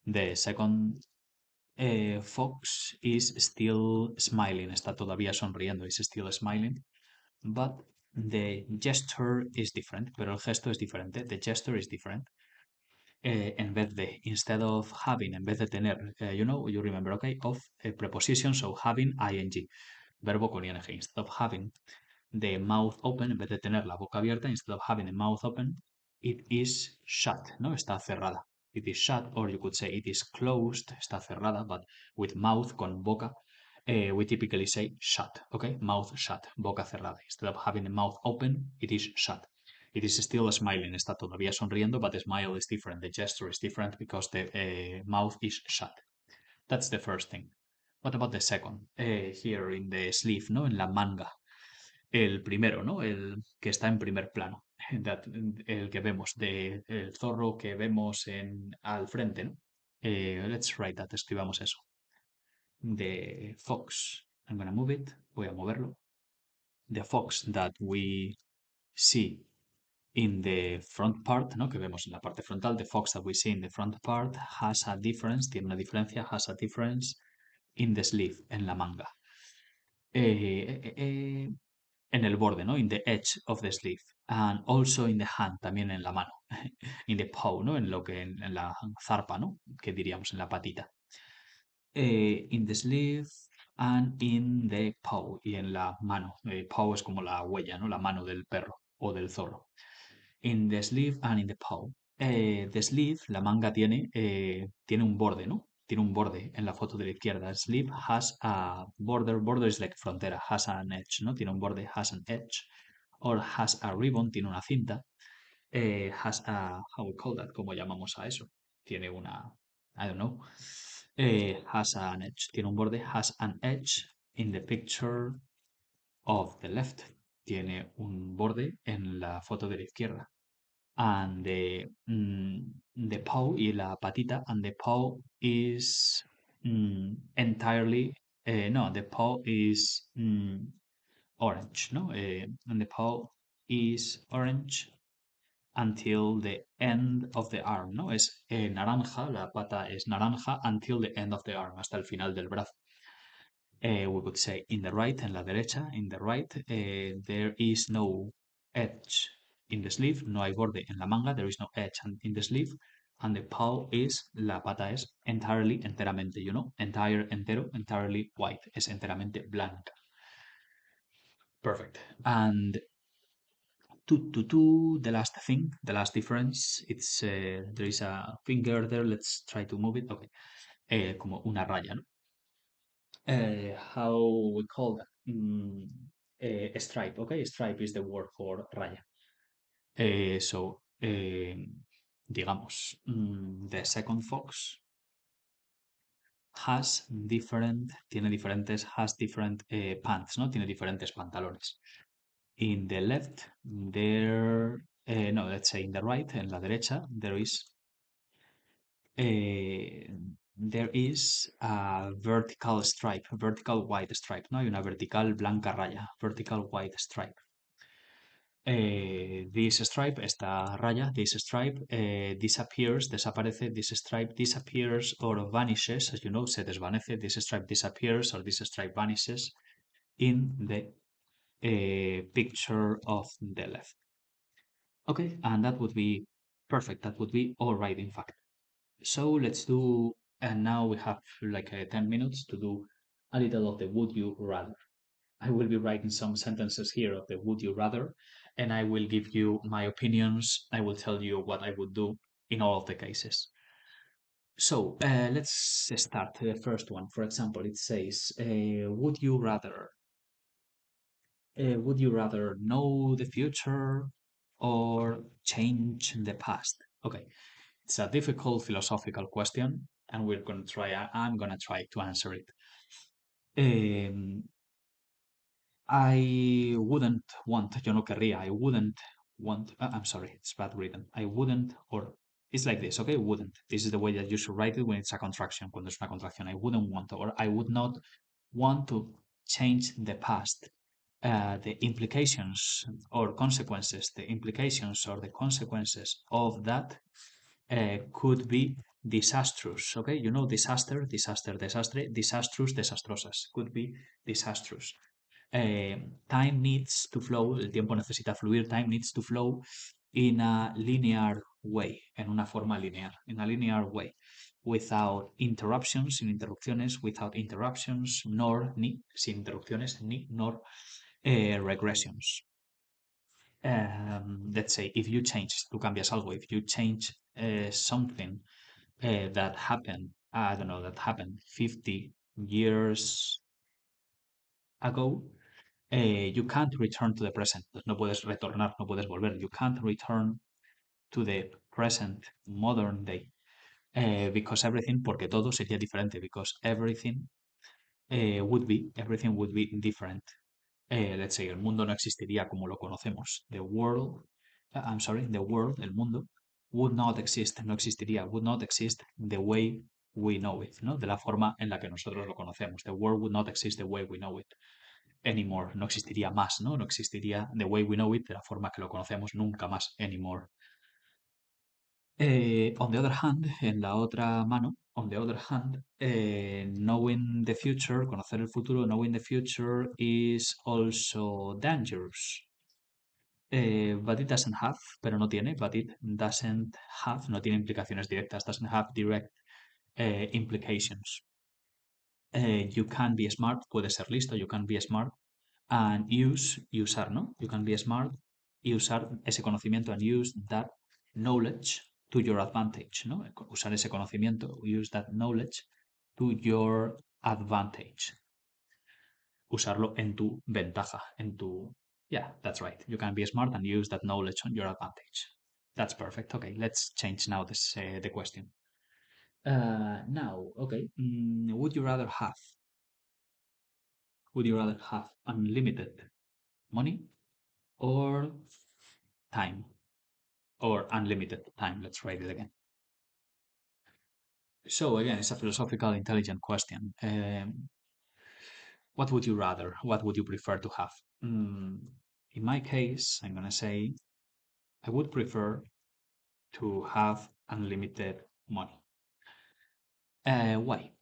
the second fox is still smiling, está todavía sonriendo, is still smiling, but the gesture is different, pero el gesto es diferente, the gesture is different. En vez de, instead of having, en vez de tener, you remember, okay, of preposition, so having ing, verbo con ing, instead of having the mouth open, en vez de tener la boca abierta, instead of having the mouth open, it is shut, ¿no? Está cerrada. It is shut, or you could say it is closed, está cerrada, but with mouth, con boca, we typically say shut, okay? Mouth shut, boca cerrada. Instead of having the mouth open, it is shut. It is still smiling, está todavía sonriendo, but the smile is different. The gesture is different because the mouth is shut. That's the first thing. What about the second? Here in the sleeve, ¿no? En la manga. El primero, ¿no? El que está en primer plano. El que vemos, el zorro que vemos al frente, ¿no? Let's write that, escribamos eso. The fox. I'm gonna move it. Voy a moverlo. The fox that we see in the front part, ¿no? Que vemos en la parte frontal, the fox that we see in the front part has a difference, tiene una diferencia, has a difference in the sleeve, en la manga. En el borde, ¿no? In the edge of the sleeve. And also in the hand, también en la mano. In the paw, ¿no? En la zarpa, ¿no? Que diríamos en la patita. In the sleeve and in the paw. Y en la mano. Paw es como la huella, ¿no? La mano del perro o del zorro. In the sleeve and in the paw. The sleeve, la manga tiene un borde, ¿no? Tiene un borde en la foto de la izquierda. Sleeve has a border. Border is like frontera. Has an edge, ¿no? Tiene un borde, has an edge. Or has a ribbon, tiene una cinta. Has a, how we call that? ¿Cómo llamamos a eso? Tiene una, I don't know. Has an edge. Tiene un borde, has an edge in the picture of the left. Tiene un borde en la foto de la izquierda. And the paw y la patita, and the paw is entirely. No, the paw is orange, no? And the paw is orange until the end of the arm, ¿no? Es naranja, la pata es naranja until the end of the arm, hasta el final del brazo. We could say in the right, en la derecha, in the right, there is no edge in the sleeve, no hay borde en la manga, there is no edge in the sleeve, and the paw is, la pata es entirely, enteramente, entire, entero, entirely white, es enteramente blanca. Perfect. And the last thing, the last difference, it's there is a finger there. Let's try to move it. Okay, como una raya, ¿no? How we call that? A stripe. Okay, stripe is the word for raya. So digamos, the second fox tiene diferentes, has different pants, ¿no? Tiene diferentes pantalones. In the left, no, let's say in the right, en la derecha, eh, there is a vertical stripe, a vertical white stripe, ¿no? Hay una vertical blanca raya, vertical white stripe. This stripe, esta raya, this stripe disappears, desaparece, this stripe disappears or vanishes, as you know, se desvanece, this stripe disappears or this stripe vanishes in the picture of the left. Okay, and that would be perfect. That would be all right, in fact. So let's do, and now we have like 10 minutes to do a little of the would you rather. I will be writing some sentences here of the would you rather, and I will give you my opinions. I will tell you what I would do in all of the cases. So let's start the first one. For example, it says, would you rather know the future or change the past? Okay, it's a difficult philosophical question, and we're going to try. I'm going to try to answer it. I wouldn't want. Yo no querría. I wouldn't want. I'm sorry, it's bad written. I wouldn't, or it's like this. Okay, wouldn't. This is the way that you should write it when it's a contraction. Cuando es una contracción, I wouldn't want, or I would not want to change the past. The implications or consequences, the implications or the consequences of that could be disastrous. Okay, you know, disaster, desastre, disastrous, desastrosas. Could be disastrous. Time needs to flow, el tiempo necesita fluir, time needs to flow in a linear way, en una forma lineal, in a linear way, without interruptions, sin interrupciones, without interruptions, nor, ni, sin interrupciones, ni, nor regressions. Let's say if you change, tú cambias algo, if you change something that happened, I don't know, that happened 50 years ago, you can't return to the present. No puedes retornar, no puedes volver. You can't return to the present modern day because everything, porque todo sería diferente, because everything would be different. Let's say, el mundo no existiría como lo conocemos. The world, the world, el mundo, would not exist, no existiría, would not exist the way we know it, ¿no? De la forma en la que nosotros lo conocemos. The world would not exist the way we know it anymore. No existiría más, ¿no? No existiría the way we know it, de la forma que lo conocemos, nunca más, anymore. On the other hand, en la otra mano, on the other hand, knowing the future, conocer el futuro, knowing the future is also dangerous. But it doesn't have, pero no tiene, but it doesn't have, no tiene implicaciones directas, doesn't have direct implications. You can be smart, puede ser listo, you can be smart, and usar, ¿no? You can be smart y usar ese conocimiento and use that knowledge to your advantage, ¿no? Usar ese conocimiento, use that knowledge to your advantage. Usarlo en tu ventaja, en tu... Yeah, that's right. You can be smart and use that knowledge on your advantage. That's perfect. Okay, let's change now the question. Now, okay, would you rather have unlimited money or time or unlimited time? Let's write it again. So again, it's a philosophical, intelligent question. What would you rather? What would you prefer to have? Mm, in my case, I'm gonna say I would prefer to have unlimited money. Why?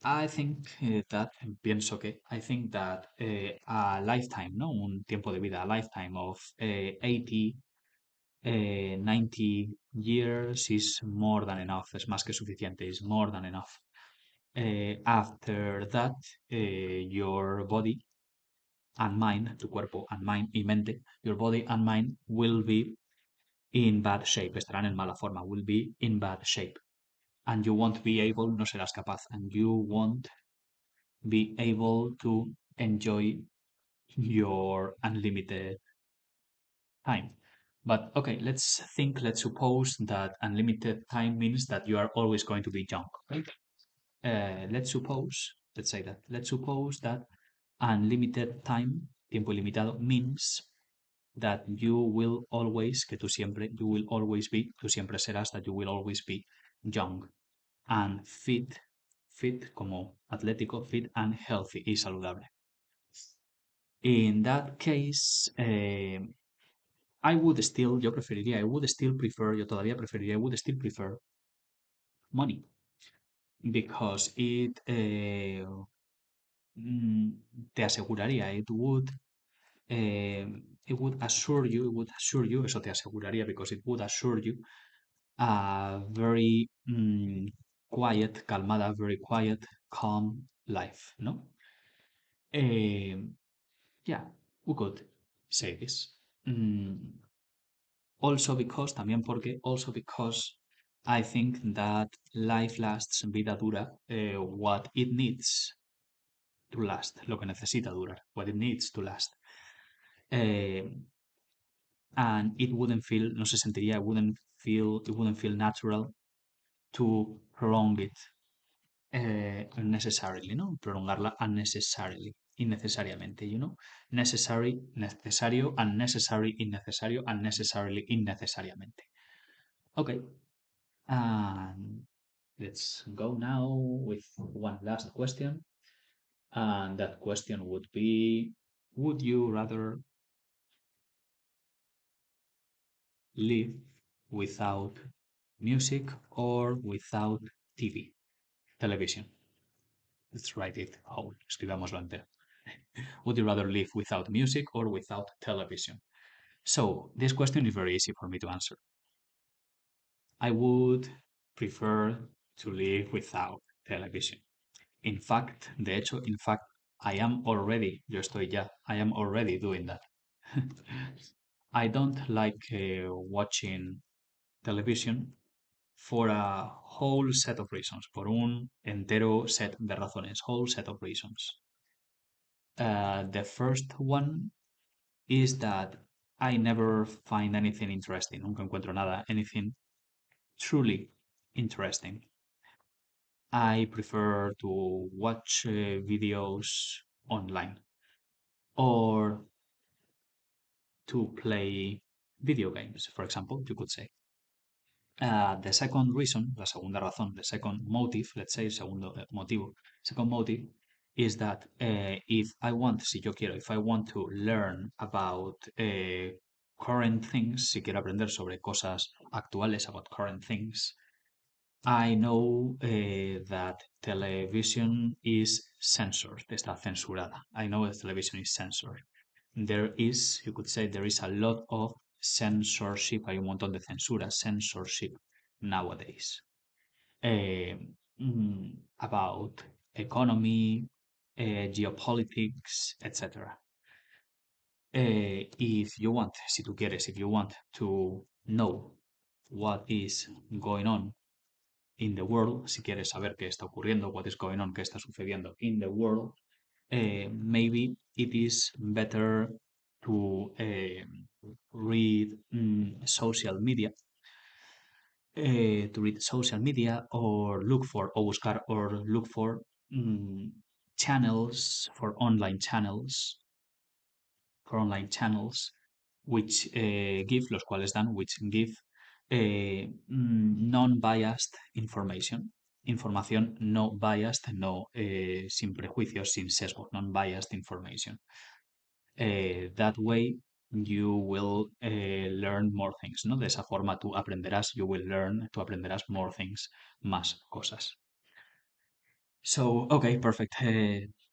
I think that, pienso que, I think that a lifetime, ¿no? Un tiempo de vida, a lifetime of 80, 90 years is more than enough. Es más que suficiente, is more than enough. After that, your body and mind, tu cuerpo and mind y mente, your body and mind will be in bad shape, estarán en mala forma, will be in bad shape. And you won't be able, no serás capaz, and you won't be able to enjoy your unlimited time. But okay, let's suppose that unlimited time means that you are always going to be young, right? Let's say that, let's suppose that unlimited time, tiempo ilimitado, means that you will always, que tú siempre, you will always be, tú siempre serás, that you will always be young and fit como atlético, fit and healthy y saludable. In that case, I would still, yo preferiría, I would still prefer, yo todavía preferiría, I would still prefer money because te aseguraría, it would assure you, eso te aseguraría because it would assure you a very quiet, calmada, very quiet, calm life, ¿no? Yeah, we could say this. Also because, también porque, also because I think that life lasts, vida dura, what it needs to last, lo que necesita durar, what it needs to last. And it wouldn't feel, no se sentiría, it wouldn't feel natural to prolong it unnecessarily, ¿no? Prolongarla unnecessarily, innecesariamente, you know? Necessary, necesario, unnecessary, innecesario, unnecessarily, innecesariamente. Okay. And let's go now with one last question. And that question would be, would you rather live without music or without TV, television? Let's write it out. Escribámoslo entero. Would you rather live without music or without television? So this question is very easy for me to answer. I would prefer to live without television. In fact, de hecho, in fact, I am already, yo estoy ya, I am already doing that. I don't like watching television for a whole set of reasons, por un entero set de razones, whole set of reasons. The first one is that I never find anything interesting, nunca encuentro nada, anything truly interesting. I prefer to watch videos online or to play video games, for example, you could say. The second reason, la segunda razón, the second motive, let's say, segundo motivo, second motive is that if I want, si yo quiero, if I want to learn about current things, si quiero aprender sobre cosas actuales, about current things, I know that television is censored, está censurada. I know that television is censored. There is, you could say, there is a lot of censorship, hay un montón de censura, censorship nowadays. About economy, geopolitics, etc. If you want, si tú quieres, if you want to know what is going on in the world, si quieres saber qué está ocurriendo, what is going on, qué está sucediendo in the world, maybe it is better to read social media, or look for, or buscar, or look for channels, for online channels, which give, los cuales dan, which give non-biased information. Información no biased, no sin prejuicios, sin sesgo, non-biased information. That way you will learn more things, ¿no? De esa forma tú aprenderás, you will learn, tú aprenderás more things, más cosas. So, okay, perfect.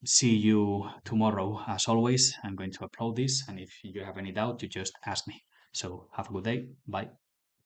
See you tomorrow. As always, I'm going to upload this, and if you have any doubt, you just ask me. So, have a good day. Bye.